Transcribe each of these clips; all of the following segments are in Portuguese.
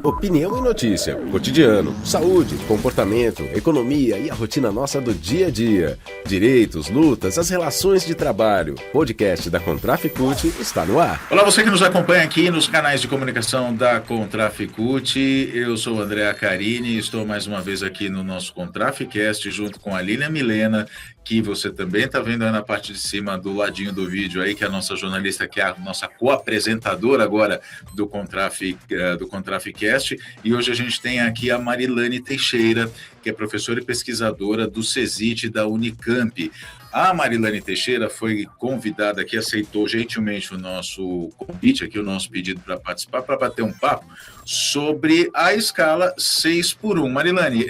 Opinião e notícia, cotidiano, saúde, comportamento, economia e a rotina nossa do dia a dia. Direitos, lutas, as relações de trabalho. Podcast da Contraficute está no ar. Olá, você que nos acompanha aqui nos canais de comunicação da Contraficute. Eu sou o André Carini e estou mais uma vez aqui no nosso Contraficast junto com a Lilian Milena, que você também está vendo aí na parte de cima do ladinho do vídeo aí, que é a nossa jornalista, que é a nossa co-apresentadora agora do Contraficast. E hoje a gente tem aqui a Marilane Teixeira, que é professora e pesquisadora do CESIT da Unicamp. A Marilane Teixeira foi convidada aqui, aceitou gentilmente o nosso convite, aqui o nosso pedido para participar, para bater um papo sobre a escala 6x1. Marilane,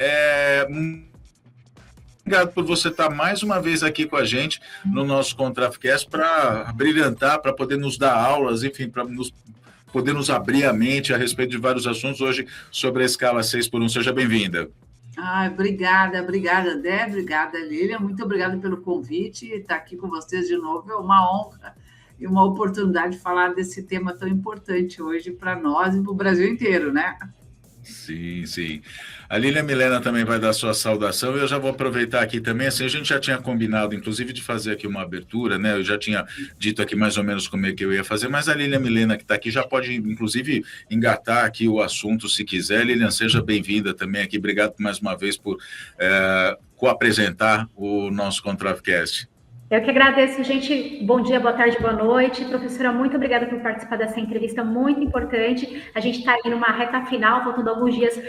obrigado por você estar mais uma vez aqui com a gente no nosso Contraficast para brilhantar, para poder nos dar aulas, enfim, para poder nos abrir a mente a respeito de vários assuntos hoje sobre a escala 6x1. Seja bem-vinda. Obrigada, Dé, obrigada, Lilian, muito obrigada pelo convite, estar aqui com vocês de novo é uma honra e uma oportunidade de falar desse tema tão importante hoje para nós e para o Brasil inteiro, né? Sim, sim. A Lilian Milena também vai dar sua saudação e eu já vou aproveitar aqui também, assim, a gente já tinha combinado, inclusive, de fazer aqui uma abertura, né? Eu já tinha dito aqui mais ou menos como é que eu ia fazer, mas a Lilian Milena que está aqui já pode, inclusive, engatar aqui o assunto se quiser. Lilian, seja bem-vinda também aqui. Obrigado mais uma vez por co-apresentar o nosso Contraficast. Eu que agradeço, gente. Bom dia, boa tarde, boa noite. Professora, muito obrigada por participar dessa entrevista muito importante. A gente está aí numa reta final, faltando alguns dias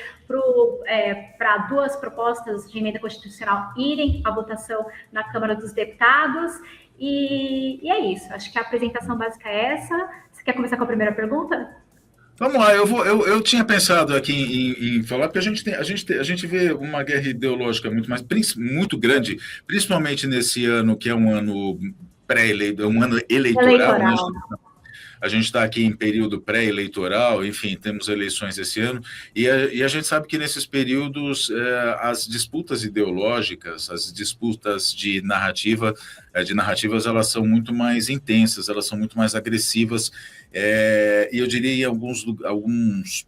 para duas propostas de emenda constitucional irem à votação na Câmara dos Deputados. E é isso. Acho que a apresentação básica é essa. Você quer começar com a primeira pergunta? Vamos lá, eu tinha pensado aqui em falar, porque a gente vê uma guerra ideológica muito grande, principalmente nesse ano, que é um ano pré-eleitoral, um ano eleitoral. Né? A gente está aqui em período pré-eleitoral, enfim, temos eleições esse ano, e a gente sabe que nesses períodos as disputas ideológicas, as disputas de narrativas, elas são muito mais intensas, elas são muito mais agressivas, e eu diria em alguns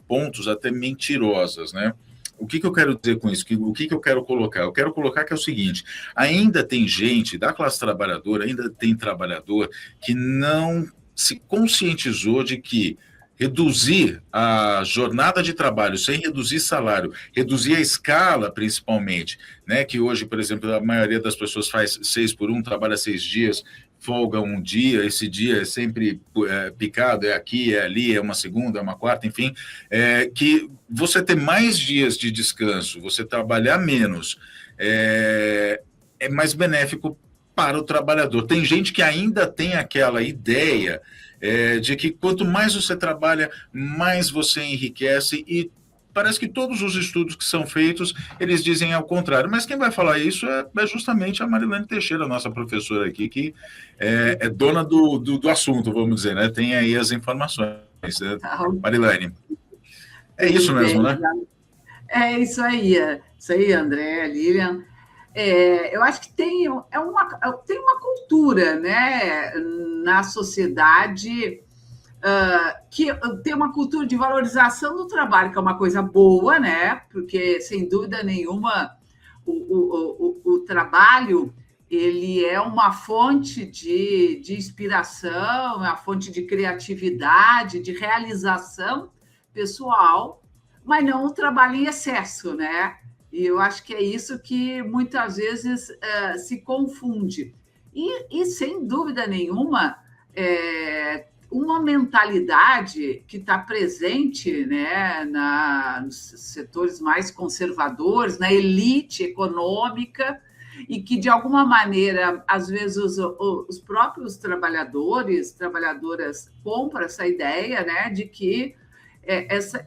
pontos até mentirosas, né? O que eu quero dizer com isso? O que eu quero colocar? Eu quero colocar que é o seguinte: ainda tem gente da classe trabalhadora, ainda tem trabalhador que não se conscientizou de que reduzir a jornada de trabalho sem reduzir salário, reduzir a escala principalmente, né? Que hoje, por exemplo, a maioria das pessoas faz 6x1, trabalha 6 dias, folga um dia, esse dia é sempre picado, é aqui, é ali, é uma segunda, é uma quarta, enfim, que você ter mais dias de descanso, você trabalhar menos, é mais benéfico para o trabalhador. Tem gente que ainda tem aquela ideia de que quanto mais você trabalha, mais você enriquece, e parece que todos os estudos que são feitos, eles dizem ao contrário. Mas quem vai falar isso é justamente a Marilane Teixeira, nossa professora aqui, que é dona do assunto, vamos dizer, né? Tem aí as informações, né? Marilane. É isso mesmo, né? É isso aí, André, Lilian. Eu acho que tem uma cultura, né, na sociedade que tem uma cultura de valorização do trabalho, que é uma coisa boa, né? Porque, sem dúvida nenhuma, o trabalho ele é uma fonte de inspiração, uma fonte de criatividade, de realização pessoal, mas não o trabalho em excesso, né? E eu acho que é isso que muitas vezes se confunde. E, sem dúvida nenhuma, uma mentalidade que está presente, né, nos setores mais conservadores, na elite econômica, e que, de alguma maneira, às vezes os próprios trabalhadoras compram essa ideia, né, de que essa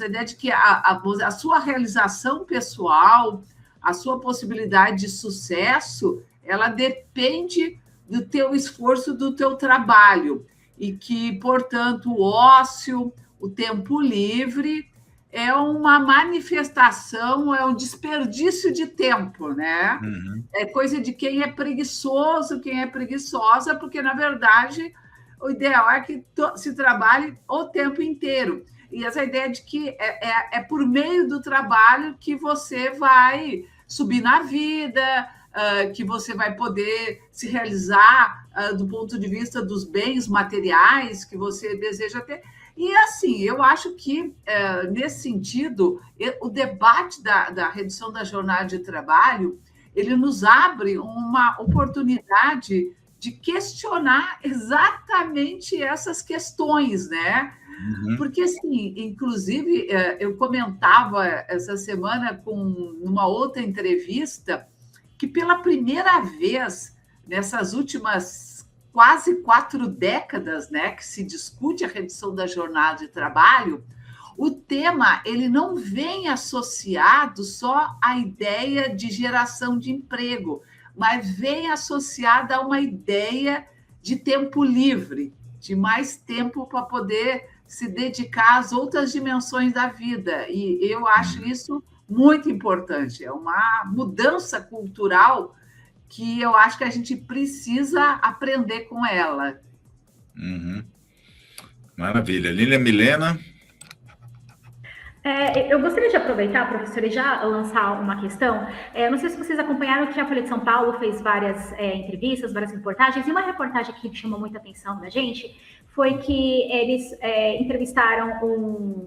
ideia de que a sua realização pessoal, a sua possibilidade de sucesso, ela depende do teu esforço, do teu trabalho, e que, portanto, o ócio, o tempo livre é uma manifestação, é um desperdício de tempo, né? Uhum. É coisa de quem é preguiçoso, quem é preguiçosa, porque, na verdade, o ideal é que se trabalhe o tempo inteiro. E essa ideia de que é por meio do trabalho que você vai subir na vida, que você vai poder se realizar do ponto de vista dos bens materiais que você deseja ter. E, assim, eu acho que, nesse sentido, o debate da redução da jornada de trabalho, ele nos abre uma oportunidade de questionar exatamente essas questões, né? Porque, assim, inclusive, eu comentava essa semana numa outra entrevista que, pela primeira vez, nessas últimas quase 4 décadas, né, que se discute a redução da jornada de trabalho, o tema ele não vem associado só à ideia de geração de emprego, mas vem associado a uma ideia de tempo livre, de mais tempo para poder se dedicar às outras dimensões da vida. E eu acho isso muito importante. É uma mudança cultural que eu acho que a gente precisa aprender com ela. Maravilha. Lília Milena? Eu gostaria de aproveitar, professora, e já lançar uma questão. Não sei se vocês acompanharam que a Folha de São Paulo fez várias entrevistas, várias reportagens, e uma reportagem que chamou muita atenção da gente foi que eles entrevistaram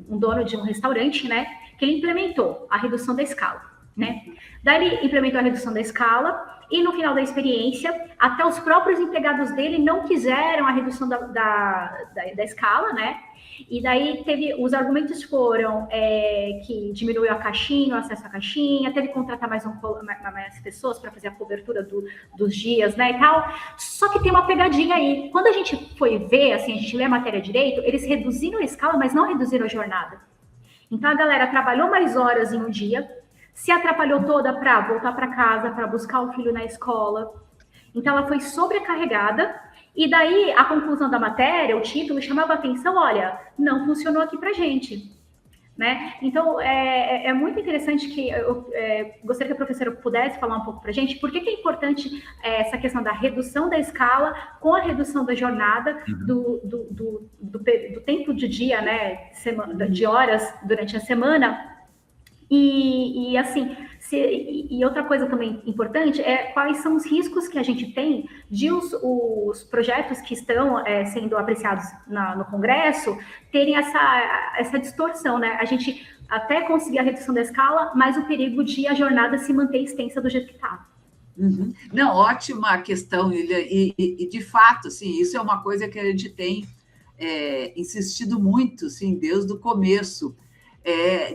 um dono de um restaurante, né, que ele implementou a redução da escala, né? Daí ele implementou a redução da escala e no final da experiência, até os próprios empregados dele não quiseram a redução da escala, né? E daí os argumentos foram que diminuiu a caixinha, o acesso à caixinha, teve que contratar mais pessoas para fazer a cobertura dos dias, né, e tal. Só que tem uma pegadinha aí. Quando a gente foi ver, assim, a gente lê a matéria direito, eles reduziram a escala, mas não reduziram a jornada. Então a galera trabalhou mais horas em um dia, se atrapalhou toda para voltar para casa, para buscar o filho na escola. Então ela foi sobrecarregada. E daí, a conclusão da matéria, o título, chamava a atenção, olha, não funcionou aqui pra gente, né? Então, é muito interessante que eu gostaria que a professora pudesse falar um pouco pra gente, por que é importante essa questão da redução da escala com a redução da jornada, do tempo de dia, né, de horas durante a semana. E assim, e outra coisa também importante é quais são os riscos que a gente tem de os projetos que estão sendo apreciados no Congresso terem essa distorção, né? A gente até conseguir a redução da escala, mas o perigo de a jornada se manter extensa do jeito que está. Não, ótima questão, Lilia. E de fato, assim, isso é uma coisa que a gente tem insistido muito, assim, desde o começo.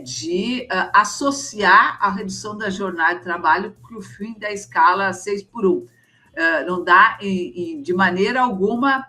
De associar a redução da jornada de trabalho para o fim da escala 6x1. Não dá, de maneira alguma,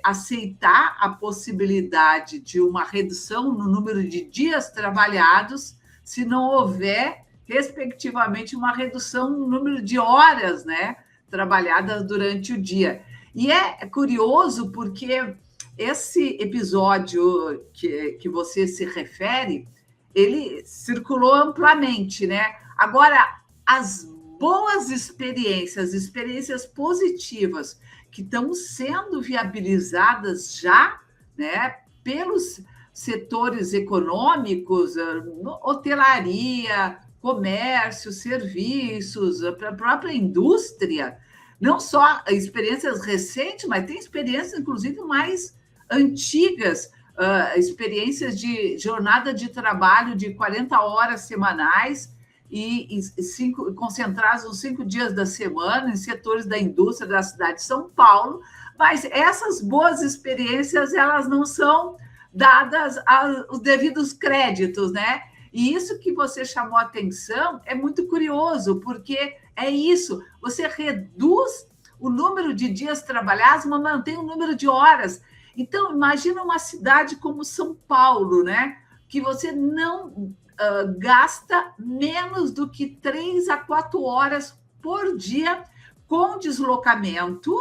aceitar a possibilidade de uma redução no número de dias trabalhados se não houver, respectivamente, uma redução no número de horas, né, trabalhadas durante o dia. E é curioso porque esse episódio que você se refere, ele circulou amplamente, né? Agora, as boas experiências positivas que estão sendo viabilizadas já, né, pelos setores econômicos, hotelaria, comércio, serviços, a própria indústria, não só experiências recentes, mas tem experiências, inclusive, mais antigas, experiências de jornada de trabalho de 40 horas semanais e concentradas nos 5 dias da semana em setores da indústria da cidade de São Paulo, mas essas boas experiências elas não são dadas os devidos créditos, né? E isso que você chamou a atenção é muito curioso, porque é isso, você reduz o número de dias trabalhados, mas mantém o número de horas. Então, imagina uma cidade como São Paulo, né? Que você não gasta menos do que 3 a 4 horas por dia com deslocamento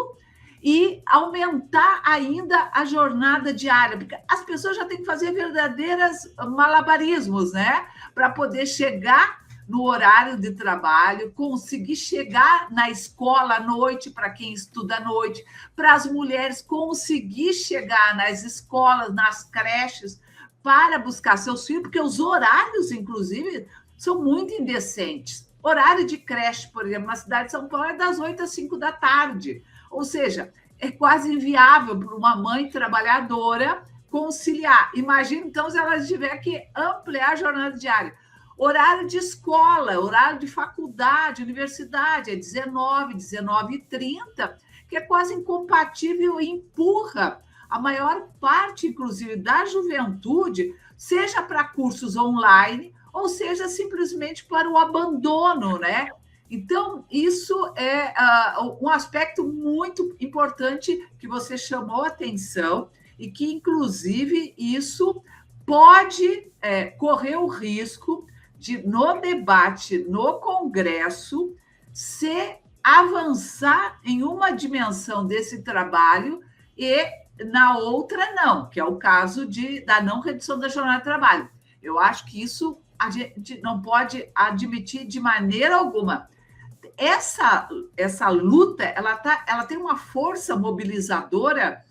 e aumentar ainda a jornada diária, porque as pessoas já têm que fazer verdadeiros malabarismos, né? Para poder chegar no horário de trabalho, conseguir chegar na escola à noite, para quem estuda à noite, para as mulheres conseguir chegar nas escolas, nas creches, para buscar seus filhos, porque os horários, inclusive, são muito indecentes. Horário de creche, por exemplo, na cidade de São Paulo é das 8 às 5 da tarde. Ou seja, é quase inviável para uma mãe trabalhadora conciliar. Imagina, então, se ela tiver que ampliar a jornada diária. Horário de escola, horário de faculdade, universidade, é 19, 19h30, que é quase incompatível e empurra a maior parte, inclusive, da juventude, seja para cursos online, ou seja, simplesmente para o abandono, né? Então, isso é um aspecto muito importante que você chamou a atenção e que, inclusive, isso pode correr o risco de, no debate no Congresso, se avançar em uma dimensão desse trabalho e na outra não, que é o caso da não redução da jornada de trabalho. Eu acho que isso a gente não pode admitir de maneira alguma. Essa luta, ela tem uma força mobilizadora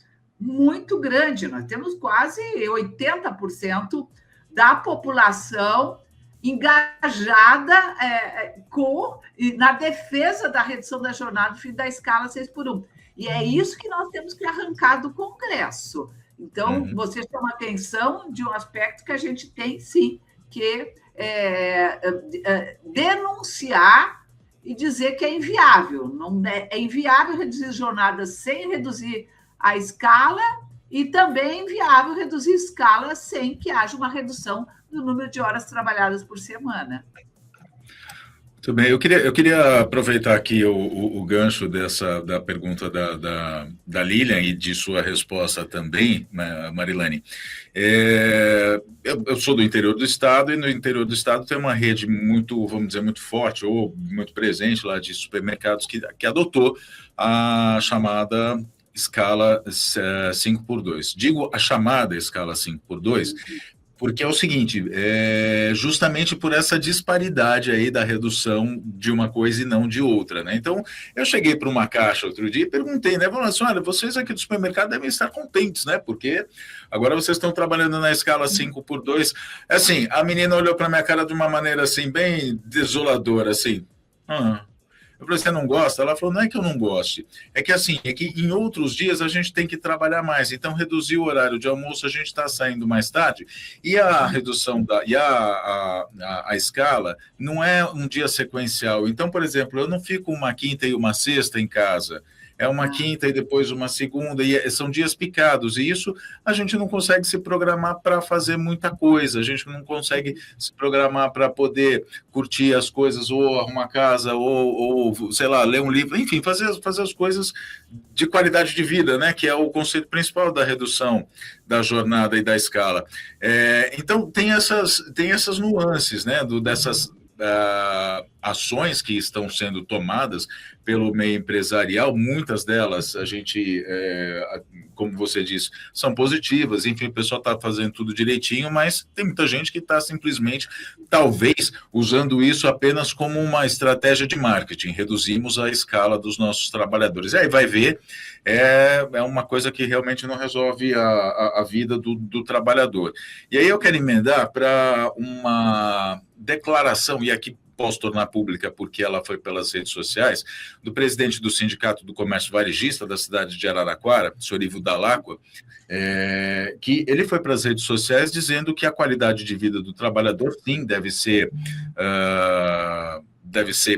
muito grande. Nós temos quase 80% da população engajada na defesa da redução da jornada, fim da escala 6x1. E é isso que nós temos que arrancar do Congresso. Então, você chama atenção de um aspecto que a gente tem, sim, que denunciar e dizer que é inviável. Não é inviável reduzir jornadas sem reduzir a escala e também é inviável reduzir escala sem que haja uma redução do número de horas trabalhadas por semana. Muito bem, eu queria aproveitar aqui o gancho da pergunta da Lilian e de sua resposta também, Marilane. Eu sou do interior do estado e no interior do estado tem uma rede muito, vamos dizer, muito forte ou muito presente lá de supermercados que adotou a chamada escala 5x2. Digo a chamada escala 5x2, porque é o seguinte, justamente por essa disparidade aí da redução de uma coisa e não de outra, né? Então, eu cheguei para uma caixa outro dia e perguntei, né? Falando assim, olha, vocês aqui do supermercado devem estar contentes, né? Porque agora vocês estão trabalhando na escala 5x2. Assim, a menina olhou para minha cara de uma maneira, assim, bem desoladora, assim. Eu falei, você não gosta? Ela falou, não é que eu não goste, é que assim, é que em outros dias a gente tem que trabalhar mais, então reduzir o horário de almoço, a gente está saindo mais tarde, e a redução a escala não é um dia sequencial. Então, por exemplo, eu não fico uma quinta e uma sexta em casa, é uma quinta e depois uma segunda, e são dias picados, e isso a gente não consegue se programar para fazer muita coisa, a gente não consegue se programar para poder curtir as coisas, ou arrumar casa, ou sei lá, ler um livro, enfim, fazer as coisas de qualidade de vida, né, que é o conceito principal da redução da jornada e da escala. Então, tem essas nuances, né, dessas ações que estão sendo tomadas pelo meio empresarial, muitas delas a gente, como você disse, são positivas, enfim, o pessoal está fazendo tudo direitinho, mas tem muita gente que está simplesmente, talvez, usando isso apenas como uma estratégia de marketing, reduzimos a escala dos nossos trabalhadores. E aí vai ver, é uma coisa que realmente não resolve a vida do trabalhador. E aí eu quero emendar para uma declaração, e aqui posso tornar pública porque ela foi pelas redes sociais, do presidente do Sindicato do Comércio Varejista da cidade de Araraquara, senhor Ivo Dalacqua, que ele foi para as redes sociais dizendo que a qualidade de vida do trabalhador, sim, deve ser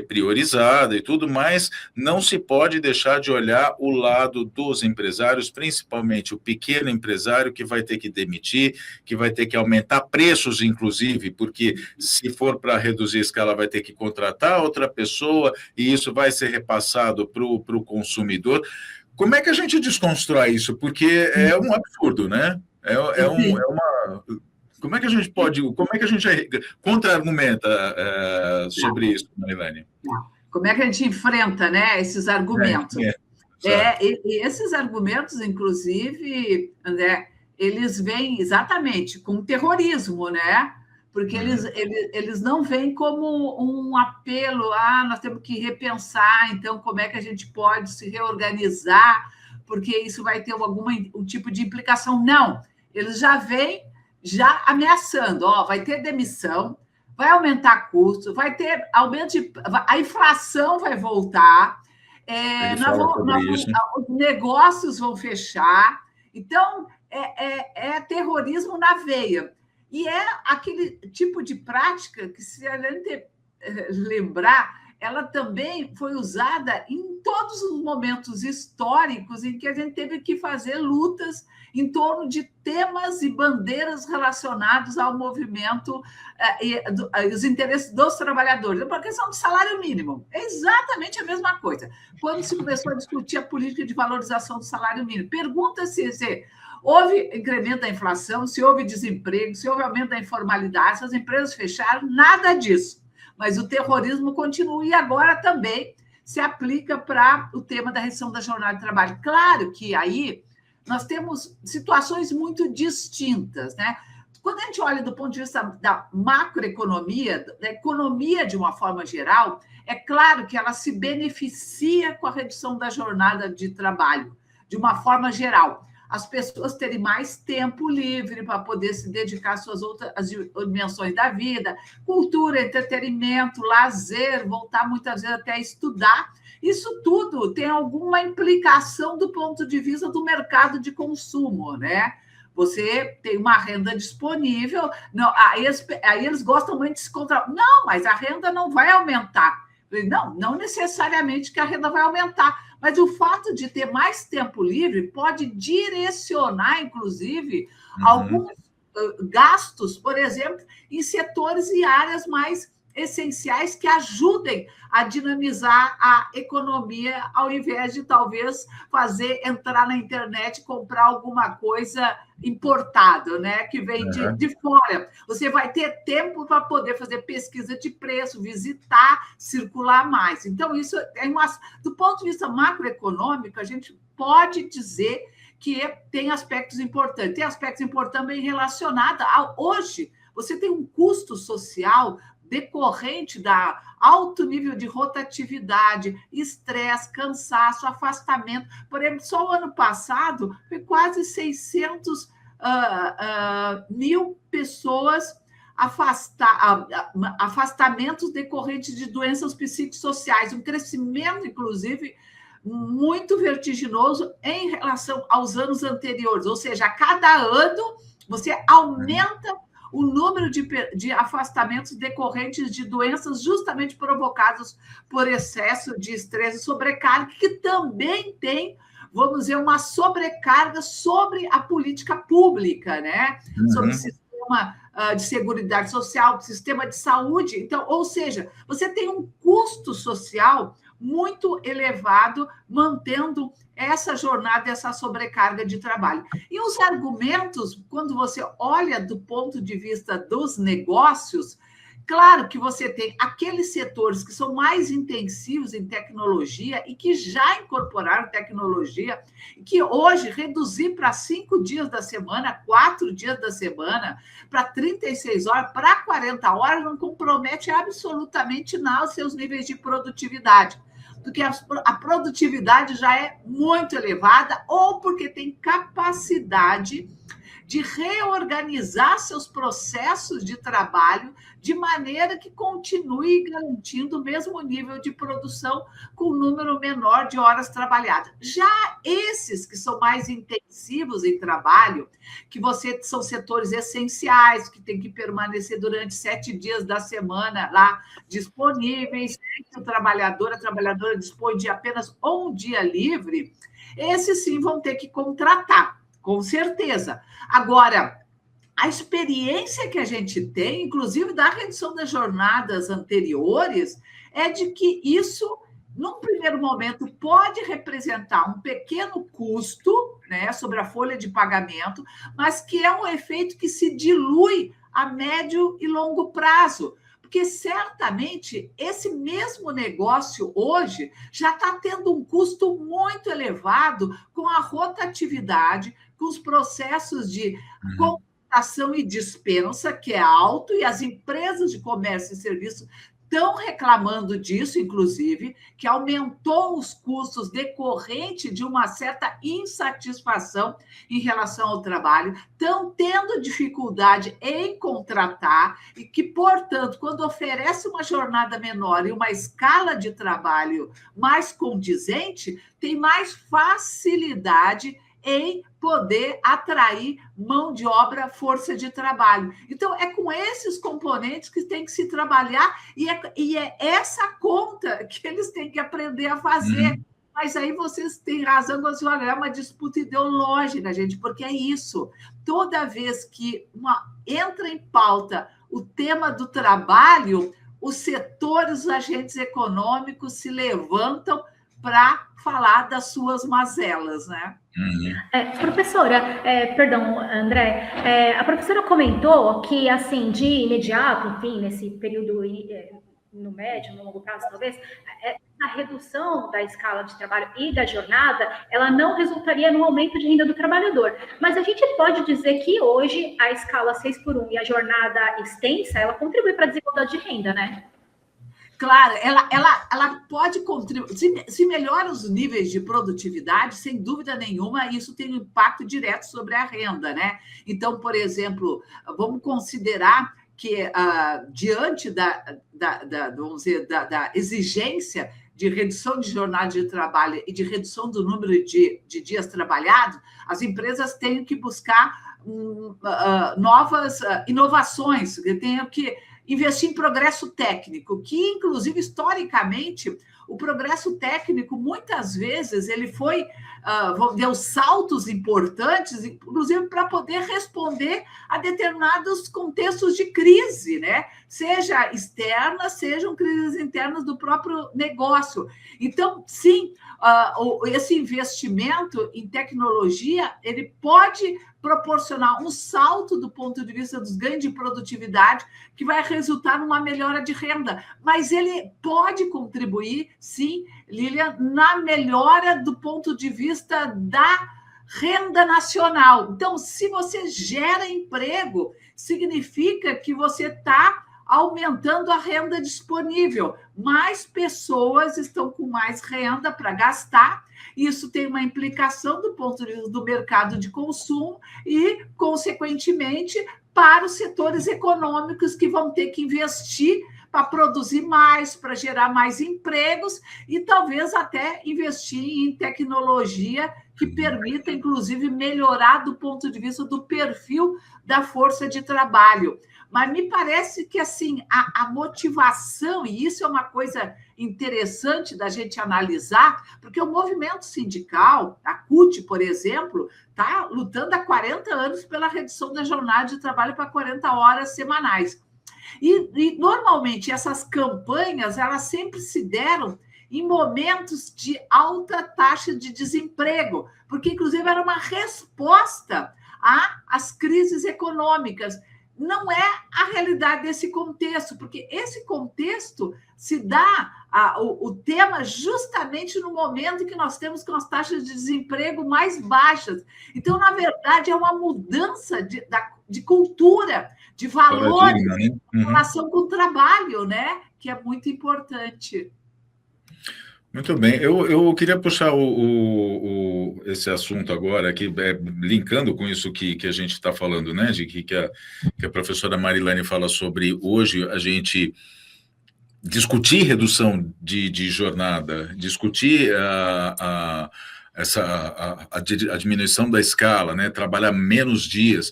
priorizada e tudo, mas não se pode deixar de olhar o lado dos empresários, principalmente o pequeno empresário que vai ter que demitir, que vai ter que aumentar preços, inclusive, porque se for para reduzir a escala, vai ter que contratar outra pessoa e isso vai ser repassado para o consumidor. Como é que a gente desconstrói isso? Porque é um absurdo, né? Como é que a gente contra-argumenta sobre isso, Marilane? Como é que a gente enfrenta, né, esses argumentos? E esses argumentos, inclusive, André, eles vêm exatamente com terrorismo, né? Porque eles não vêm como um apelo, nós temos que repensar, então, como é que a gente pode se reorganizar, porque isso vai ter um tipo de implicação. Não, eles já vêm já ameaçando, vai ter demissão, vai aumentar custo, vai ter aumento a inflação vai voltar, os negócios vão fechar. Então, é terrorismo na veia. E é aquele tipo de prática que, se a gente lembrar, ela também foi usada em todos os momentos históricos em que a gente teve que fazer lutas em torno de temas e bandeiras relacionados ao movimento e os interesses dos trabalhadores. A questão do salário mínimo é exatamente a mesma coisa. Quando se começou a discutir a política de valorização do salário mínimo, pergunta-se se houve incremento da inflação, se houve desemprego, se houve aumento da informalidade, se as empresas fecharam, nada disso. Mas o terrorismo continua e agora também se aplica para o tema da redução da jornada de trabalho. Claro que aí nós temos situações muito distintas, né? Quando a gente olha do ponto de vista da macroeconomia, da economia de uma forma geral, é claro que ela se beneficia com a redução da jornada de trabalho, de uma forma geral. As pessoas terem mais tempo livre para poder se dedicar às suas outras dimensões da vida, cultura, entretenimento, lazer, voltar muitas vezes até a estudar. Isso tudo tem alguma implicação do ponto de vista do mercado de consumo, né? Você tem uma renda disponível, não, aí eles gostam muito de se controlar. Não, mas a renda não vai aumentar. Não necessariamente que a renda vai aumentar, mas o fato de ter mais tempo livre pode direcionar, inclusive, alguns gastos, por exemplo, em setores e áreas mais essenciais que ajudem a dinamizar a economia, ao invés de talvez entrar na internet e comprar alguma coisa importada, né, que vem de fora. Você vai ter tempo para poder fazer pesquisa de preço, visitar, circular mais. Então, isso do ponto de vista macroeconômico, a gente pode dizer que tem aspectos importantes. Tem aspectos importantes bem relacionados hoje, você tem um custo social decorrente da alto nível de rotatividade, estresse, cansaço, afastamento. Por exemplo, só o ano passado foi quase 600 mil pessoas afastamentos decorrentes de doenças psicossociais, um crescimento, inclusive, muito vertiginoso em relação aos anos anteriores. Ou seja, a cada ano você aumenta o número de afastamentos decorrentes de doenças justamente provocadas por excesso de estresse e sobrecarga, que também tem, vamos dizer, uma sobrecarga sobre a política pública, né? Sobre o sistema de seguridade social, sistema de saúde. Então, ou seja, você tem um custo social muito elevado, mantendo essa jornada, essa sobrecarga de trabalho. E os argumentos, quando você olha do ponto de vista dos negócios, claro que você tem aqueles setores que são mais intensivos em tecnologia e que já incorporaram tecnologia, que hoje reduzir para 5 dias da semana, 4 dias da semana, para 36 horas, para 40 horas, não compromete absolutamente nada os seus níveis de produtividade, porque a produtividade já é muito elevada, ou porque tem capacidade de reorganizar seus processos de trabalho de maneira que continue garantindo o mesmo nível de produção com um número menor de horas trabalhadas. Já esses que são mais intensivos em trabalho, que são setores essenciais, que tem que permanecer durante 7 dias da semana lá disponíveis, que a trabalhadora dispõe de apenas um dia livre, esses sim vão ter que contratar, com certeza. Agora, a experiência que a gente tem, inclusive da redução das jornadas anteriores, é de que isso, num primeiro momento, pode representar um pequeno custo, né, sobre a folha de pagamento, mas que é um efeito que se dilui a médio e longo prazo. Porque certamente esse mesmo negócio hoje já está tendo um custo muito elevado com a rotatividade, com os processos de contratação e dispensa, que é alto, e as empresas de comércio e serviço estão reclamando disso, inclusive, que aumentou os custos decorrente de uma certa insatisfação em relação ao trabalho, estão tendo dificuldade em contratar e que, portanto, quando oferece uma jornada menor e uma escala de trabalho mais condizente, tem mais facilidade em poder atrair mão de obra, força de trabalho. Então, é com esses componentes que tem que se trabalhar e é essa conta que eles têm que aprender a fazer. Mas aí vocês têm razão quando vocês falam, é uma disputa ideológica, gente, porque é isso. Toda vez que entra em pauta o tema do trabalho, os setores, os agentes econômicos se levantam para falar das suas mazelas, né? Professora, perdão, André, a professora comentou que, assim, de imediato, enfim, nesse período no médio, no longo prazo, talvez, a redução da escala de trabalho e da jornada, ela não resultaria no aumento de renda do trabalhador. Mas a gente pode dizer que hoje a escala 6x1 e a jornada extensa, ela contribui para a desigualdade de renda, né? Claro, ela pode contribuir. Se melhora os níveis de produtividade, sem dúvida nenhuma, isso tem um impacto direto sobre a renda, né? Então, por exemplo, vamos considerar que, diante vamos dizer, da exigência de redução de jornada de trabalho e de redução do número de dias trabalhados, as empresas têm que buscar novas inovações, têm que investir em progresso técnico, que, inclusive, historicamente, o progresso técnico, muitas vezes, ele deu saltos importantes, inclusive para poder responder a determinados contextos de crise, né? Seja externa, sejam crises internas do próprio negócio. Então, sim, esse investimento em tecnologia, ele pode proporcionar um salto do ponto de vista dos ganhos de produtividade que vai resultar numa melhora de renda, mas ele pode contribuir, sim, Lilian, na melhora do ponto de vista da renda nacional. Então, se você gera emprego, significa que você está aumentando a renda disponível. Mais pessoas estão com mais renda para gastar. Isso tem uma implicação do ponto de vista do mercado de consumo e, consequentemente, para os setores econômicos que vão ter que investir para produzir mais, para gerar mais empregos e talvez até investir em tecnologia que permita, inclusive, melhorar do ponto de vista do perfil da força de trabalho. Mas me parece que, assim, a motivação, e isso é uma coisa interessante da gente analisar, porque o movimento sindical, a CUT, por exemplo, está lutando há 40 anos pela redução da jornada de trabalho para 40 horas semanais. E normalmente, essas campanhas, elas sempre se deram em momentos de alta taxa de desemprego, porque, inclusive, era uma resposta às crises econômicas. Não é a realidade desse contexto, porque esse contexto se dá o tema justamente no momento em que nós temos com as taxas de desemprego mais baixas. Então, na verdade, é uma mudança de cultura, de valores, em relação com o trabalho, né? Que é muito importante. Muito bem, eu queria puxar esse assunto agora, aqui, linkando com isso que a gente está falando, né, de que a professora Marilane fala sobre hoje a gente discutir redução de jornada, discutir a diminuição da escala, né, trabalhar menos dias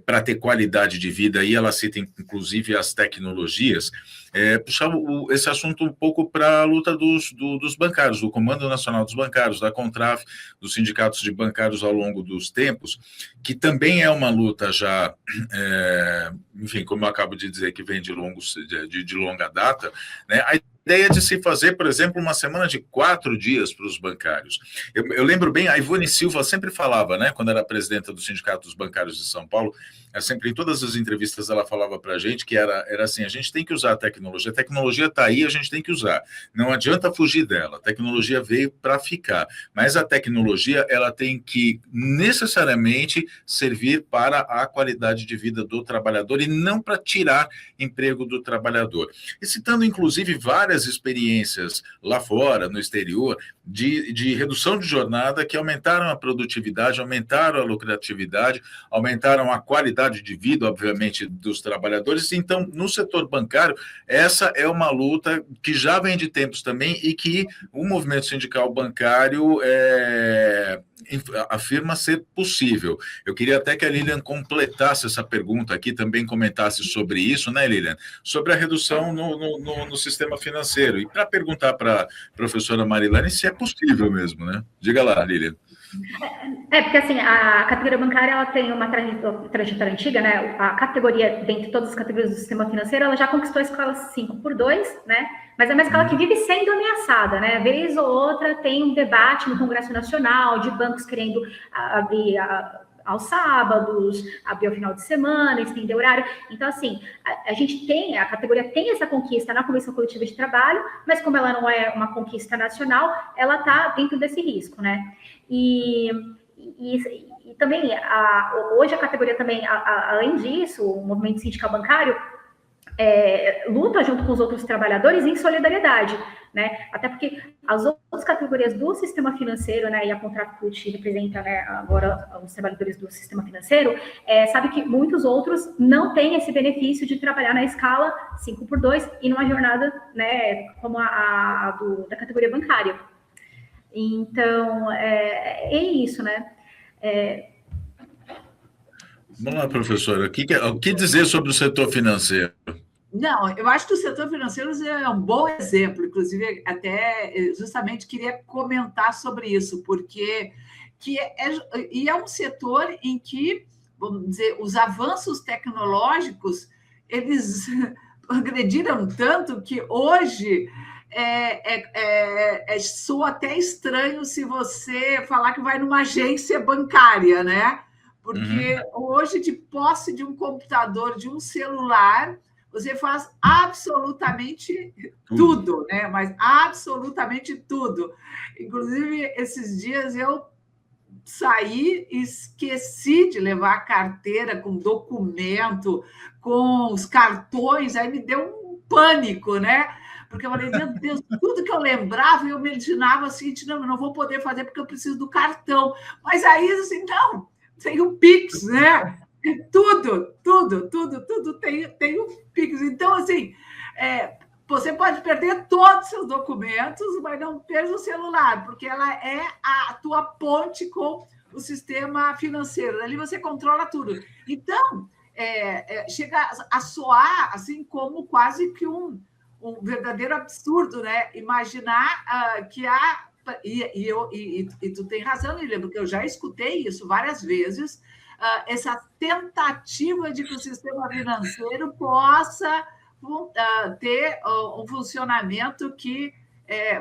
para ter qualidade de vida, e ela cita inclusive as tecnologias, puxar esse assunto um pouco para a luta dos bancários, do Comando Nacional dos Bancários, da Contraf, dos sindicatos de bancários ao longo dos tempos, que também é uma luta já, enfim, como eu acabo de dizer, que vem de longa data, né? A ideia de se fazer, por exemplo, uma semana de 4 dias para os bancários. Eu lembro bem, a Ivone Silva sempre falava, né, quando era presidenta do Sindicato dos Bancários de São Paulo, sempre em todas as entrevistas ela falava para a gente que era assim, a gente tem que usar a tecnologia está aí, a gente tem que usar, não adianta fugir dela, a tecnologia veio para ficar, mas a tecnologia ela tem que necessariamente servir para a qualidade de vida do trabalhador e não para tirar emprego do trabalhador. E citando, inclusive, várias experiências lá fora, no exterior, de redução de jornada que aumentaram a produtividade, aumentaram a lucratividade, aumentaram a qualidade de vida, obviamente, dos trabalhadores. Então, no setor bancário, essa é uma luta que já vem de tempos também e que o movimento sindical bancário afirma ser possível. Eu queria até que a Lilian completasse essa pergunta aqui, também comentasse sobre isso, né, Lilian? Sobre a redução no sistema financeiro. E para perguntar para a professora Marilane se é possível mesmo, né? Diga lá, Lilian. Porque assim, a categoria bancária ela tem uma trajetória antiga, né? A categoria, dentre todas as categorias do sistema financeiro, ela já conquistou a escala 5x2, né? Mas é uma escala que vive sendo ameaçada, né? Vez ou outra tem um debate no Congresso Nacional de bancos querendo abrir aos sábados, abrir ao final de semana, estender horário. Então, assim, a categoria tem essa conquista na Convenção Coletiva de Trabalho, mas como ela não é uma conquista nacional, ela está dentro desse risco, né? E também, hoje a categoria também, além disso, o movimento sindical bancário luta junto com os outros trabalhadores em solidariedade, né? Até porque as outras categorias do sistema financeiro, né, e a Contrafut representa, né, agora os trabalhadores do sistema financeiro, sabe que muitos outros não têm esse benefício de trabalhar na escala 5x2 e numa jornada, né, como da categoria bancária. Então, é isso, né? Vamos lá, professora. O que dizer sobre o setor financeiro? Não, eu acho que o setor financeiro é um bom exemplo, inclusive até justamente queria comentar sobre isso, porque é um setor em que, vamos dizer, os avanços tecnológicos, eles progrediram tanto que hoje soa até estranho se você falar que vai numa agência bancária, né? Porque hoje, de posse de um computador, de um celular, você faz absolutamente tudo, né? Mas absolutamente tudo. Inclusive, esses dias eu saí e esqueci de levar a carteira com documento, com os cartões, aí me deu um pânico, né? Porque eu falei, meu Deus, tudo que eu lembrava, eu imaginava assim, não, eu não vou poder fazer porque eu preciso do cartão. Mas aí, assim, não, tem o Pix, né? Tudo tem o Pix. Então, assim, você pode perder todos os seus documentos, mas não perca o celular, porque ela é a tua ponte com o sistema financeiro. Ali você controla tudo. Então, chega a soar assim como quase que um verdadeiro absurdo, né? Imaginar que há... E tu tem razão, Lilian, porque eu já escutei isso várias vezes, essa tentativa de que o sistema financeiro possa ter um funcionamento que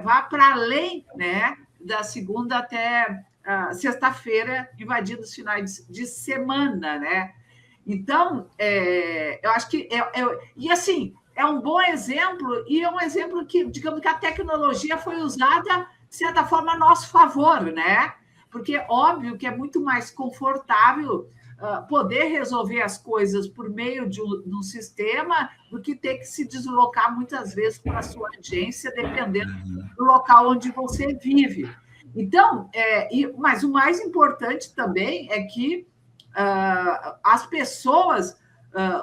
vá para além, né, da segunda até sexta-feira, invadindo os finais de semana, né? Então, eu acho que... E, assim, é um bom exemplo, e é um exemplo que, digamos, que a tecnologia foi usada, de certa forma, a nosso favor, né? Porque, óbvio, que é muito mais confortável poder resolver as coisas por meio de um sistema do que ter que se deslocar muitas vezes para a sua agência, dependendo do local onde você vive. Então, mas o mais importante também é que as pessoas,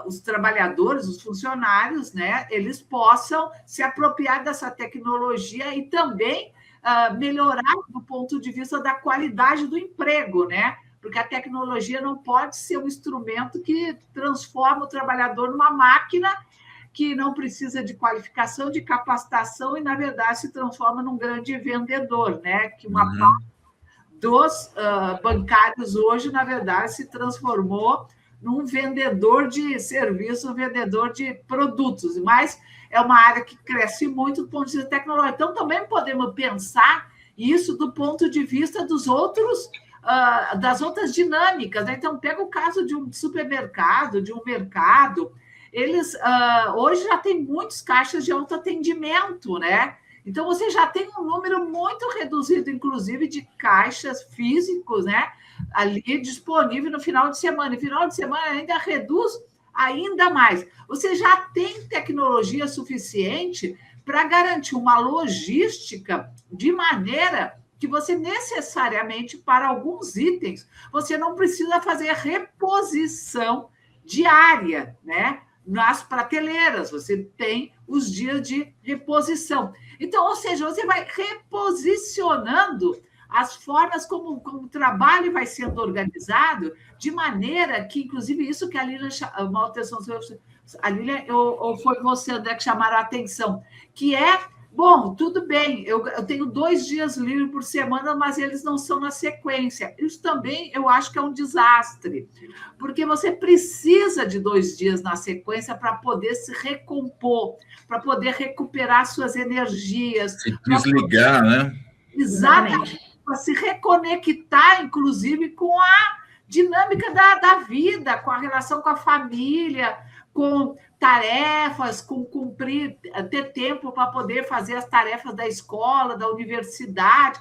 os trabalhadores, os funcionários, né, eles possam se apropriar dessa tecnologia e também melhorar do ponto de vista da qualidade do emprego, né? Porque a tecnologia não pode ser um instrumento que transforma o trabalhador numa máquina que não precisa de qualificação, de capacitação e, na verdade, se transforma num grande vendedor, né? Que uma parte dos bancários hoje, na verdade, se transformou num vendedor de serviço, um vendedor de produtos, mas é uma área que cresce muito do ponto de vista tecnológico. Então, também podemos pensar isso do ponto de vista dos outros, das outras dinâmicas, né? Então, pega o caso de um supermercado, de um mercado, eles hoje já tem muitos caixas de autoatendimento, né? Então, você já tem um número muito reduzido, inclusive, de caixas físicos, né? Ali disponível no final de semana. E final de semana ainda reduz ainda mais. Você já tem tecnologia suficiente para garantir uma logística de maneira que você necessariamente, para alguns itens, você não precisa fazer reposição diária, né? Nas prateleiras, você tem os dias de reposição. Então, ou seja, você vai reposicionando as formas como o trabalho vai sendo organizado, de maneira que, inclusive, isso que a Lilian chamou a atenção, a Lilian, ou foi você, André, que chamaram a atenção, que é, bom, tudo bem, eu tenho 2 dias livres por semana, mas eles não são na sequência. Isso também eu acho que é um desastre, porque você precisa de 2 dias na sequência para poder se recompor, para poder recuperar suas energias. Se desligar, né? Exatamente. Para se reconectar, inclusive, com a dinâmica da vida, com a relação com a família, com tarefas, com cumprir, ter tempo para poder fazer as tarefas da escola, da universidade,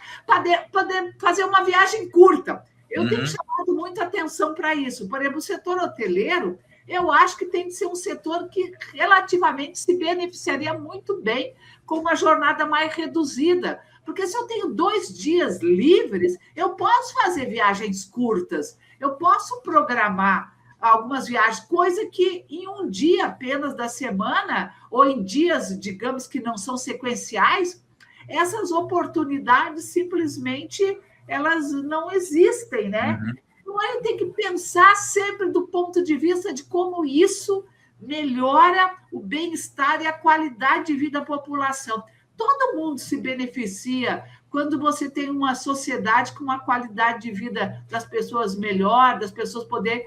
poder fazer uma viagem curta. Eu tenho chamado muita atenção para isso. Por exemplo, o setor hoteleiro, eu acho que tem que ser um setor que relativamente se beneficiaria muito bem com uma jornada mais reduzida. Porque se eu tenho 2 dias livres, eu posso fazer viagens curtas, eu posso programar algumas viagens, coisa que em um dia apenas da semana, ou em dias, digamos, que não são sequenciais, essas oportunidades simplesmente elas não existem, né? Então, a gente tem que pensar sempre do ponto de vista de como isso melhora o bem-estar e a qualidade de vida da população. Todo mundo se beneficia quando você tem uma sociedade com uma qualidade de vida das pessoas melhor, das pessoas poderem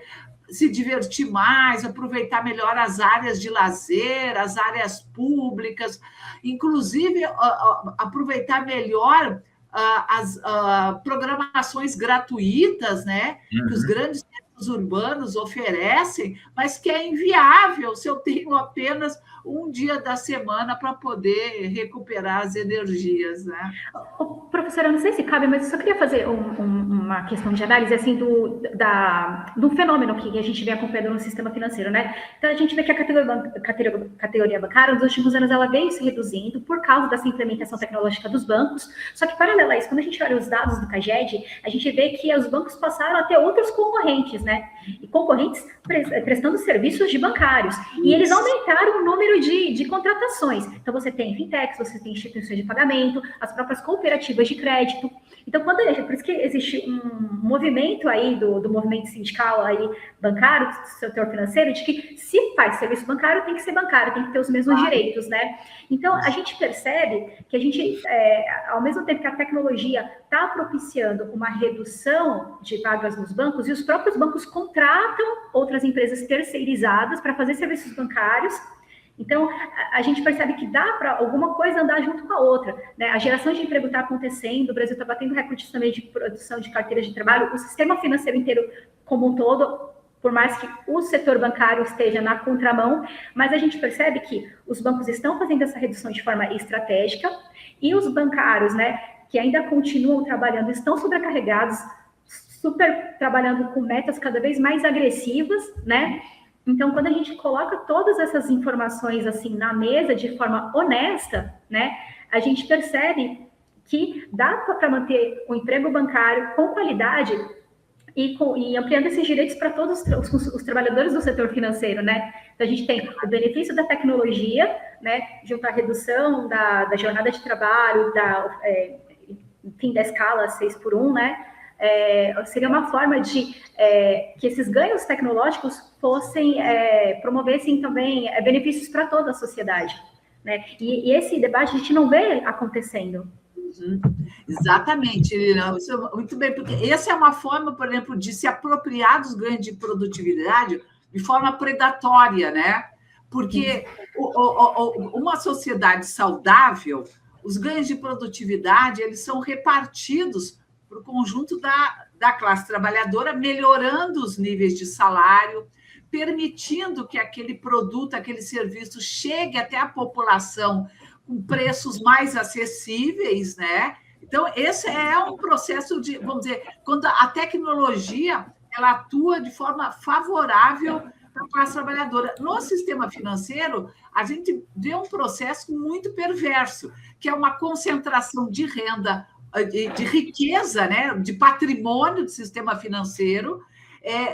se divertir mais, aproveitar melhor as áreas de lazer, as áreas públicas, inclusive aproveitar melhor as programações gratuitas, né, que os grandes centros urbanos oferecem, mas que é inviável se eu tenho apenas um dia da semana para poder recuperar as energias, né? Professora, eu não sei se cabe, mas eu só queria fazer uma questão de análise assim do fenômeno que a gente vem acompanhando no sistema financeiro, né? Então a gente vê que a categoria bancária, nos últimos anos, ela veio se reduzindo por causa dessa implementação tecnológica dos bancos. Só que, paralelo a isso, quando a gente olha os dados do CAGED, a gente vê que os bancos passaram a ter outros concorrentes, né? E concorrentes prestando serviços de bancários. E eles aumentaram o número de contratações. Então, você tem fintechs, você tem instituições de pagamento, as próprias cooperativas de crédito. Então, por isso que existe um movimento aí do movimento sindical aí, bancário, do setor financeiro, de que se faz serviço bancário, tem que ser bancário, tem que ter os mesmos direitos, né? Então, a gente percebe que a gente, ao mesmo tempo que a tecnologia está propiciando uma redução de vagas nos bancos, e os próprios bancos contratam outras empresas terceirizadas para fazer serviços bancários. Então, a gente percebe que dá para alguma coisa andar junto com a outra, né? A geração de emprego está acontecendo, o Brasil está batendo recordes também de produção de carteiras de trabalho, o sistema financeiro inteiro como um todo, por mais que o setor bancário esteja na contramão, mas a gente percebe que os bancos estão fazendo essa redução de forma estratégica e os bancários, né, que ainda continuam trabalhando, estão sobrecarregados, trabalhando com metas cada vez mais agressivas, né? Então, quando a gente coloca todas essas informações assim na mesa de forma honesta, né, a gente percebe que dá para manter o emprego bancário com qualidade e ampliando esses direitos para todos os trabalhadores do setor financeiro, né? Então, a gente tem o benefício da tecnologia, né, junto à redução da jornada de trabalho, enfim, da escala 6x1, né? Seria uma forma de que esses ganhos tecnológicos promovessem também benefícios para toda a sociedade, né? E esse debate a gente não vê acontecendo. Exatamente, Lilian, isso é muito bem, porque essa é uma forma, por exemplo, de se apropriar dos ganhos de produtividade de forma predatória, né? Porque uma sociedade saudável, os ganhos de produtividade, eles são repartidos para o conjunto da classe trabalhadora, melhorando os níveis de salário, permitindo que aquele produto, aquele serviço chegue até a população com preços mais acessíveis, né? Então, esse é um processo de, vamos dizer, quando a tecnologia ela atua de forma favorável para a classe trabalhadora. No sistema financeiro, a gente vê um processo muito perverso, que é uma concentração de renda, de riqueza, né? De patrimônio do sistema financeiro,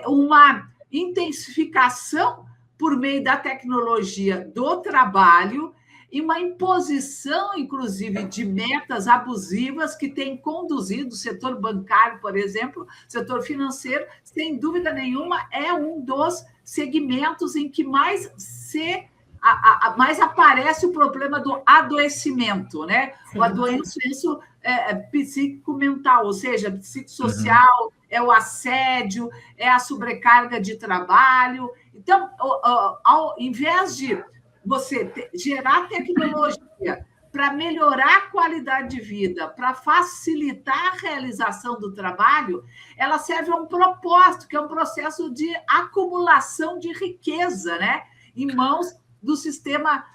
uma intensificação por meio da tecnologia do trabalho e uma imposição, inclusive, de metas abusivas que tem conduzido o setor bancário, por exemplo, o setor financeiro, sem dúvida nenhuma, é um dos segmentos em que mais mais aparece o problema do adoecimento, né? Sim. O adoecimento psíquico-mental, ou seja, psicossocial, é o assédio, é a sobrecarga de trabalho. Então, ao invés de você gerar tecnologia para melhorar a qualidade de vida, para facilitar a realização do trabalho, ela serve a um propósito, que é um processo de acumulação de riqueza, né? Em mãos do sistema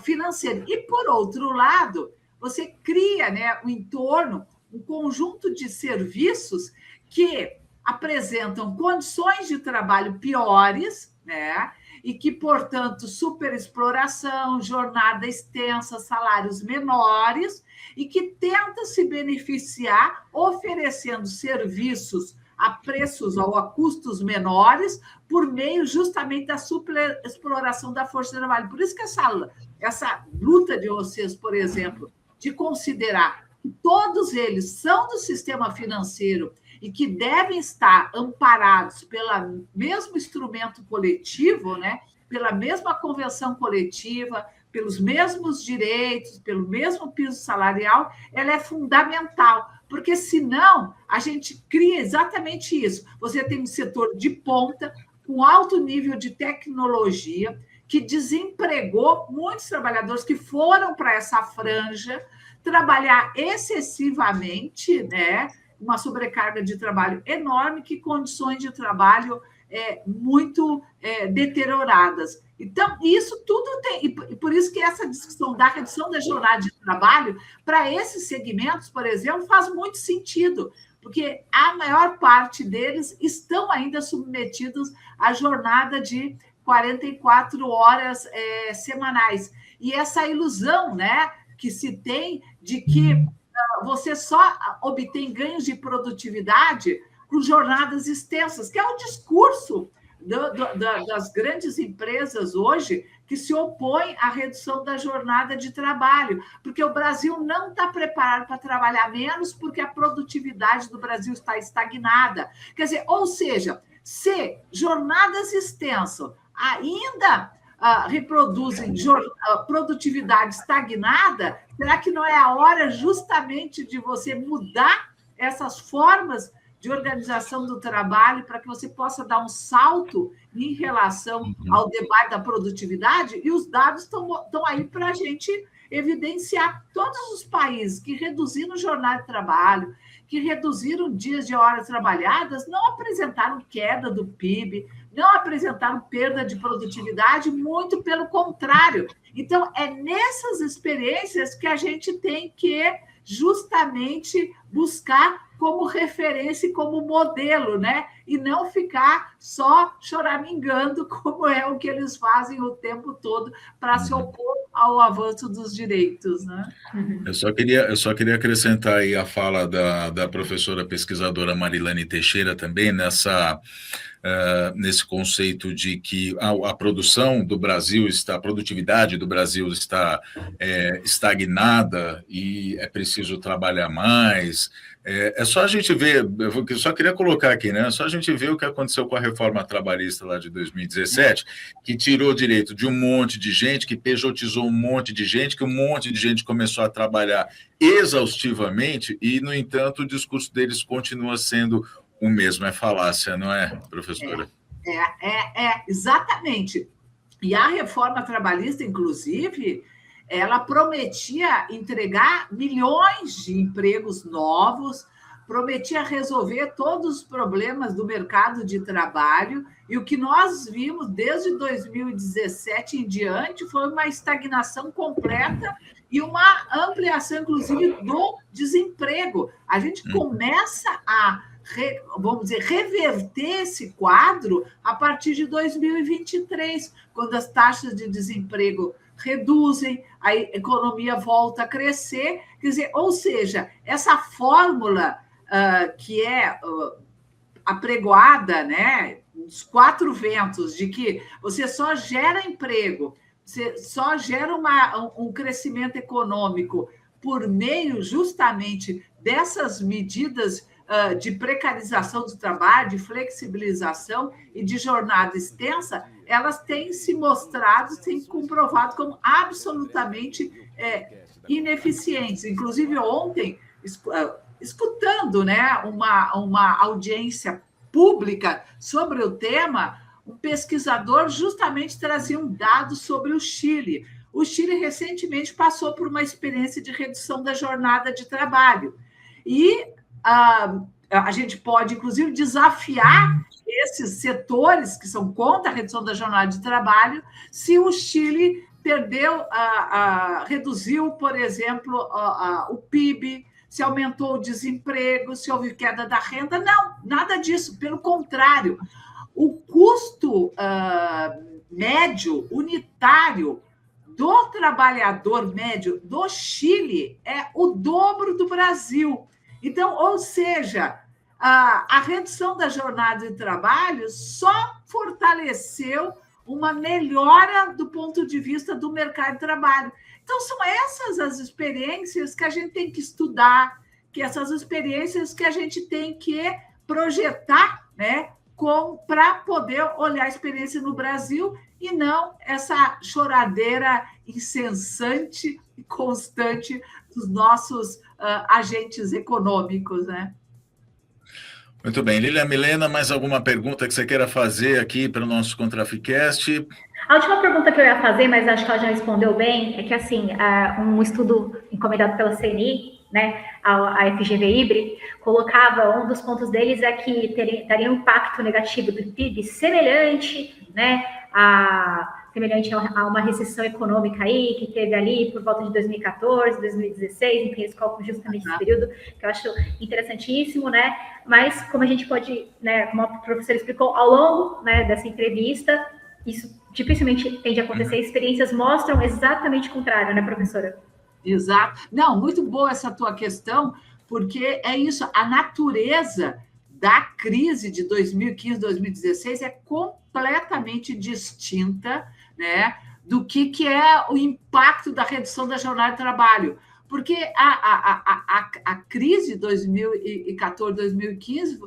financeiro. E, por outro lado, você cria, né, um entorno, um conjunto de serviços que apresentam condições de trabalho piores, né? E que, portanto, superexploração, jornada extensa, salários menores, e que tenta se beneficiar oferecendo serviços a preços ou a custos menores por meio justamente da superexploração da força de trabalho. Por isso que essa luta de vocês, por exemplo, de considerar que todos eles são do sistema financeiro e que devem estar amparados pelo mesmo instrumento coletivo, né? Pela mesma convenção coletiva, pelos mesmos direitos, pelo mesmo piso salarial, ela é fundamental, porque senão a gente cria exatamente isso. Você tem um setor de ponta, com alto nível de tecnologia, que desempregou muitos trabalhadores que foram para essa franja trabalhar excessivamente, né? Uma sobrecarga de trabalho enorme, que condições de trabalho muito deterioradas. Então, isso tudo tem, e por isso que essa discussão da redução da jornada de trabalho, para esses segmentos, por exemplo, faz muito sentido, porque a maior parte deles estão ainda submetidos à jornada de 44 horas semanais. E essa ilusão, né, que se tem de que você só obtém ganhos de produtividade com jornadas extensas, que é o discurso das grandes empresas hoje que se opõem à redução da jornada de trabalho, porque o Brasil não está preparado para trabalhar menos, porque a produtividade do Brasil está estagnada. Quer dizer, ou seja, se jornadas extensas ainda reproduzem produtividade estagnada, será que não é a hora justamente de você mudar essas formas de organização do trabalho para que você possa dar um salto em relação ao debate da produtividade? E os dados estão aí para a gente evidenciar. Todos os países que reduziram jornada de trabalho, que reduziram dias de horas trabalhadas, não apresentaram queda do PIB, não apresentaram perda de produtividade, muito pelo contrário. Então, é nessas experiências que a gente tem que justamente buscar como referência e como modelo, né? E não ficar só choramingando, como é o que eles fazem o tempo todo para se opor ao avanço dos direitos, né? Eu só queria acrescentar aí a fala da professora pesquisadora Marilane Teixeira também nessa nesse conceito de que a produção do Brasil a produtividade do Brasil está estagnada e é preciso trabalhar mais. É só a gente ver, eu só queria colocar aqui, né? É só a gente ver o que aconteceu com a reforma trabalhista lá de 2017, que tirou direito de um monte de gente, que pejotizou um monte de gente, que um monte de gente começou a trabalhar exaustivamente e, no entanto, o discurso deles continua sendo o mesmo. É falácia, não é, professora? Exatamente. E a reforma trabalhista, inclusive, ela prometia entregar milhões de empregos novos, prometia resolver todos os problemas do mercado de trabalho, e o que nós vimos desde 2017 em diante foi uma estagnação completa e uma ampliação, inclusive, do desemprego. A gente começa a, vamos dizer, reverter esse quadro a partir de 2023, quando as taxas de desemprego reduzem, a economia volta a crescer, quer dizer, ou seja, essa fórmula que é apregoada, né, dos 4 ventos, de que você só gera emprego, você só gera um crescimento econômico por meio justamente dessas medidas de precarização do trabalho, de flexibilização e de jornada extensa, elas têm se mostrado, têm comprovado como absolutamente ineficientes. Inclusive, ontem, escutando, né, uma audiência pública sobre o tema, um pesquisador justamente trazia um dado sobre o Chile. O Chile recentemente passou por uma experiência de redução da jornada de trabalho. E a gente pode, inclusive, desafiar esses setores que são contra a redução da jornada de trabalho se o Chile reduziu, por exemplo, o PIB, se aumentou o desemprego, se houve queda da renda. Não, nada disso. Pelo contrário, o custo médio, unitário, do trabalhador médio do Chile é o dobro do Brasil. Então, ou seja, a redução da jornada de trabalho só fortaleceu uma melhora do ponto de vista do mercado de trabalho. Então, são essas as experiências que a gente tem que estudar, que essas experiências que a gente tem que projetar, né, para poder olhar a experiência no Brasil e não essa choradeira incessante e constante dos nossos agentes econômicos, né? Muito bem. Lilian Milena, mais alguma pergunta que você queira fazer aqui para o nosso Contraficast? A última pergunta que eu ia fazer, mas acho que ela já respondeu bem, é que, assim, um estudo encomendado pela CNI, né, a FGV Ibre, colocava, um dos pontos deles é que teria um impacto negativo do PIB semelhante, né, semelhante a uma recessão econômica aí, que teve ali por volta de 2014, 2016, enfim, eles colocam justamente esse período, que eu acho interessantíssimo, né, mas como a gente pode, né, como a professora explicou, ao longo, né, dessa entrevista, isso dificilmente tende a acontecer, experiências mostram exatamente o contrário, né, professora? Exato. Não, muito boa essa tua questão, porque é isso, a natureza da crise de 2015, 2016 é completamente distinta, né, do que é o impacto da redução da jornada de trabalho. Porque a crise de 2014, 2015,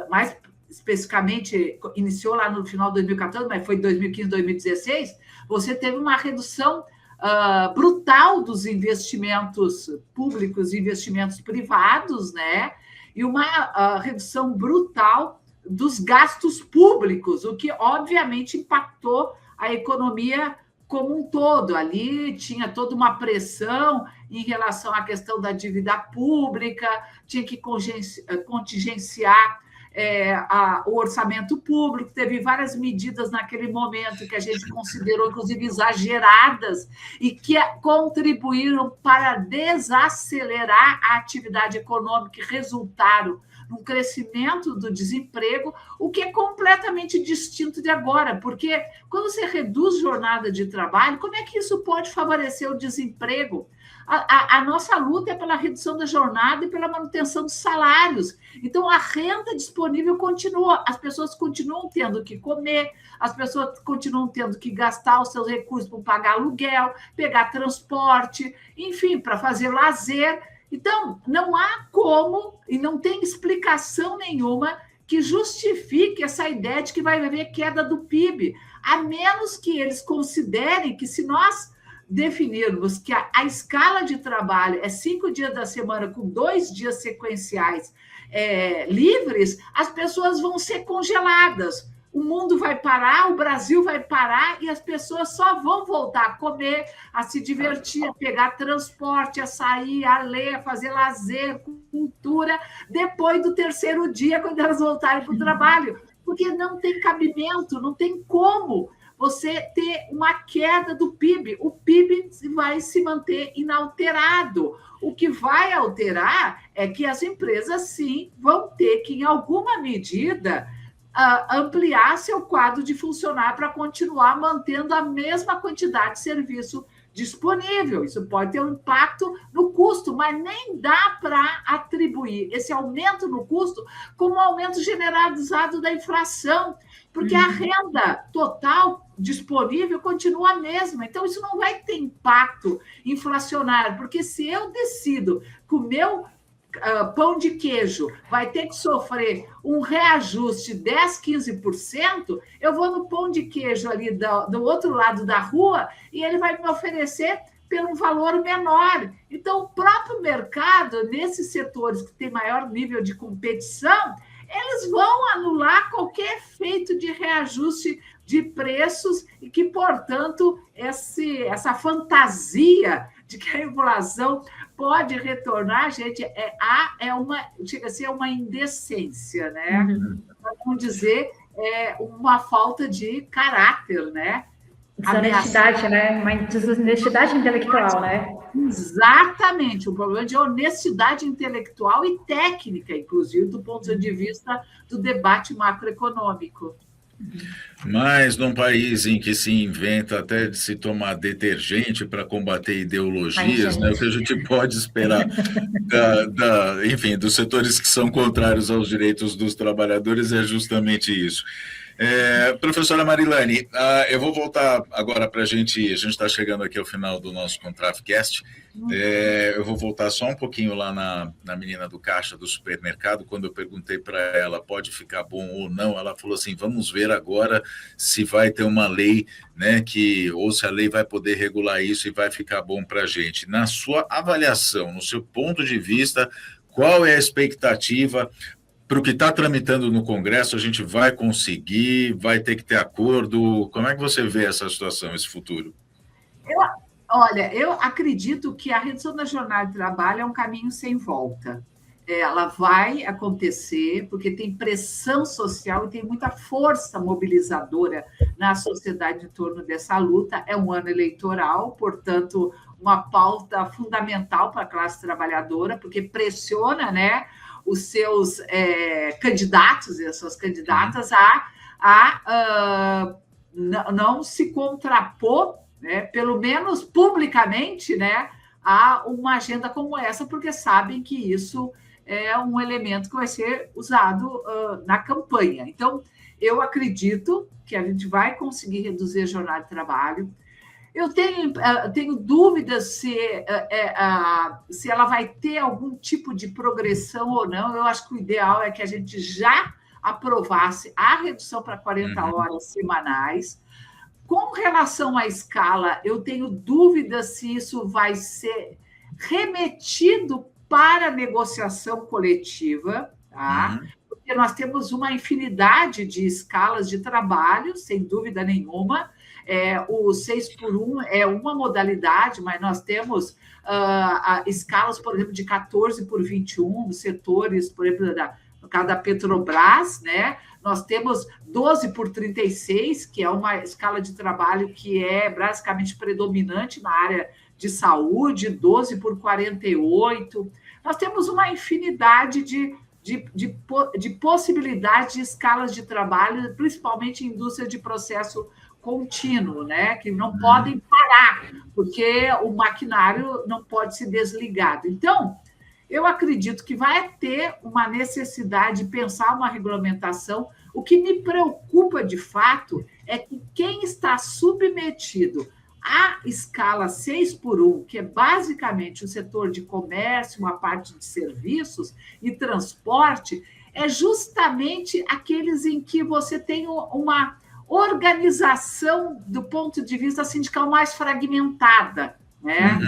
mais especificamente, iniciou lá no final de 2014, mas foi 2015, 2016, você teve uma redução brutal dos investimentos públicos e investimentos privados, né? E uma redução brutal dos gastos públicos, o que, obviamente, impactou a economia como um todo. Ali tinha toda uma pressão em relação à questão da dívida pública, tinha que contingenciar o orçamento público, teve várias medidas naquele momento que a gente considerou, inclusive, exageradas e que contribuíram para desacelerar a atividade econômica e resultaram num crescimento do desemprego, o que é completamente distinto de agora, porque quando você reduz jornada de trabalho, como é que isso pode favorecer o desemprego? A nossa luta é pela redução da jornada e pela manutenção dos salários. Então, a renda disponível continua, as pessoas continuam tendo que comer, as pessoas continuam tendo que gastar os seus recursos para pagar aluguel, pegar transporte, enfim, para fazer lazer. Então, não há como e não tem explicação nenhuma que justifique essa ideia de que vai haver queda do PIB, a menos que eles considerem que, se nós definirmos que a escala de trabalho é 5 dias da semana com 2 dias sequenciais livres, as pessoas vão ser congeladas. O mundo vai parar, o Brasil vai parar e as pessoas só vão voltar a comer, a se divertir, a pegar transporte, a sair, a ler, a fazer lazer, cultura, depois do 3º dia, quando elas voltarem para o trabalho. Porque não tem cabimento, não tem como você ter uma queda do PIB. O PIB vai se manter inalterado. O que vai alterar é que as empresas, sim, vão ter que, em alguma medida, ampliar seu quadro de funcionário para continuar mantendo a mesma quantidade de serviço disponível. Isso pode ter um impacto no custo, mas nem dá para atribuir esse aumento no custo como um aumento generalizado da inflação, porque a renda total disponível continua a mesma. Então, isso não vai ter impacto inflacionário, porque se eu decido que o meu pão de queijo vai ter que sofrer um reajuste de 10%, 15%, eu vou no pão de queijo ali do outro lado da rua e ele vai me oferecer pelo valor menor. Então, o próprio mercado, nesses setores que tem maior nível de competição, eles vão anular qualquer efeito de reajuste de preços e que, portanto, essa fantasia de que a inflação pode retornar, gente, chega a ser uma indecência, né? Para não dizer uma falta de caráter, né? Desonestidade, né? Uma desonestidade intelectual, né? Exatamente, um problema de honestidade intelectual e técnica, inclusive, do ponto de vista do debate macroeconômico. Mas num país em que se inventa até de se tomar detergente para combater ideologias, né, o que a gente pode esperar enfim, dos setores que são contrários aos direitos dos trabalhadores é justamente isso. Professora Marilane, eu vou voltar agora para a gente está chegando aqui ao final do nosso ContrafCast. Eu vou voltar só um pouquinho lá na menina do caixa do supermercado. Quando eu perguntei para ela, pode ficar bom ou não, ela falou assim, vamos ver agora se vai ter uma lei, né, ou se a lei vai poder regular isso e vai ficar bom para a gente. Na sua avaliação, no seu ponto de vista, qual é a expectativa para o que está tramitando no Congresso? A gente vai conseguir, vai ter que ter acordo? Como é que você vê essa situação, esse futuro? Olha, eu acredito que a redução da jornada de trabalho é um caminho sem volta. Ela vai acontecer porque tem pressão social e tem muita força mobilizadora na sociedade em torno dessa luta. É um ano eleitoral, portanto, uma pauta fundamental para a classe trabalhadora, porque pressiona, né, os seus candidatos e as suas candidatas a não se contrapor, né, pelo menos publicamente, né, a uma agenda como essa, porque sabem que isso é um elemento que vai ser usado na campanha. Então, eu acredito que a gente vai conseguir reduzir a jornada de trabalho. Eu tenho dúvidas se ela vai ter algum tipo de progressão ou não. Eu acho que o ideal é que a gente já aprovasse a redução para 40 horas semanais. Com relação à escala, eu tenho dúvidas se isso vai ser remetido para a negociação coletiva, tá? Porque nós temos uma infinidade de escalas de trabalho, sem dúvida nenhuma. O 6x1 é uma modalidade, mas nós temos escalas, por exemplo, de 14x21, nos setores, por exemplo, no caso da Petrobras, né? Nós temos 12x36, que é uma escala de trabalho que é basicamente predominante na área de saúde, 12x48. Nós temos uma infinidade de de possibilidade de escalas de trabalho, principalmente em indústria de processo contínuo, né? Que não podem parar, porque o maquinário não pode ser desligado. Então, eu acredito que vai ter uma necessidade de pensar uma regulamentação. O que me preocupa, de fato, é que quem está submetido à escala 6x1, que é basicamente o setor de comércio, uma parte de serviços e transporte, é justamente aqueles em que você tem uma organização do ponto de vista sindical mais fragmentada, né?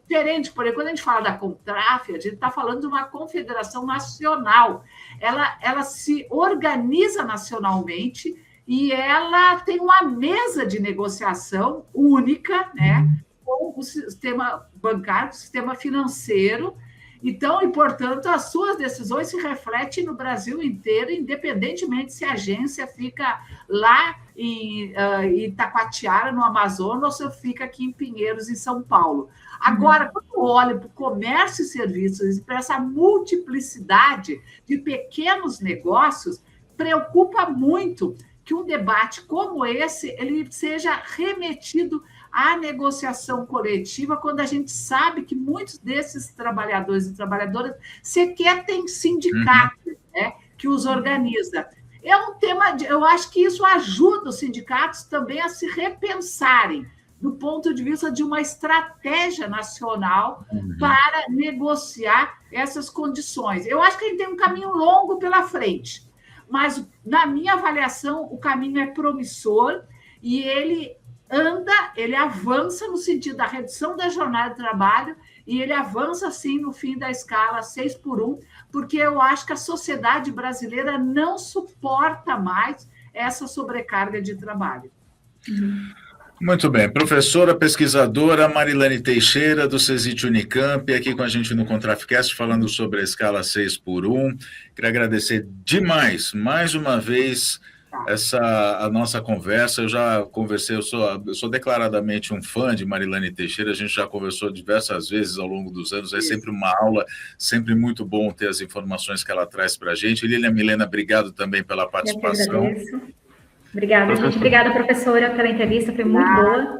Diferente, por exemplo, quando a gente fala da Contraf, a gente está falando de uma confederação nacional. Ela se organiza nacionalmente e ela tem uma mesa de negociação única, né, com o sistema bancário, o sistema financeiro. Então, e, portanto, as suas decisões se refletem no Brasil inteiro, independentemente se a agência fica lá em Itacoatiara, no Amazonas, ou se fica aqui em Pinheiros, em São Paulo. Agora, quando eu olho para o comércio e serviços, para essa multiplicidade de pequenos negócios, preocupa muito que um debate como esse ele seja remetido à negociação coletiva, quando a gente sabe que muitos desses trabalhadores e trabalhadoras sequer têm sindicatos, né, que os organiza. É um tema, eu acho que isso ajuda os sindicatos também a se repensarem do ponto de vista de uma estratégia nacional para negociar essas condições. Eu acho que a gente tem um caminho longo pela frente, mas, na minha avaliação, o caminho é promissor e ele avança no sentido da redução da jornada de trabalho e ele avança, sim, no fim da escala 6x1, porque eu acho que a sociedade brasileira não suporta mais essa sobrecarga de trabalho. Muito bem. Professora pesquisadora Marilane Teixeira, do CESIT Unicamp, aqui com a gente no Contrafcast, falando sobre a escala 6x1. Queria agradecer demais, mais uma vez, a nossa conversa. Eu já conversei, eu sou declaradamente um fã de Marilane Teixeira, a gente já conversou diversas vezes ao longo dos anos, é sempre uma aula, sempre muito bom ter as informações que ela traz para a gente. Lília Milena, obrigado também pela participação. Obrigada, gente. Obrigada, professora, pela entrevista, foi muito boa.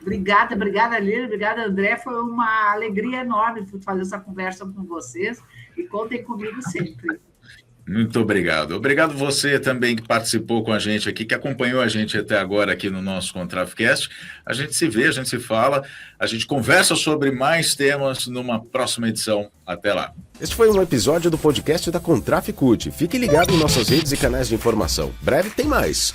Obrigada, Lília, obrigada, André. Foi uma alegria enorme fazer essa conversa com vocês e contem comigo sempre. Muito obrigado. Obrigado você também que participou com a gente aqui, que acompanhou a gente até agora aqui no nosso Contrafcast. A gente se vê, a gente se fala, a gente conversa sobre mais temas numa próxima edição. Até lá. Este foi um episódio do podcast da Contrafcut. Fique ligado em nossas redes e canais de informação. Breve tem mais.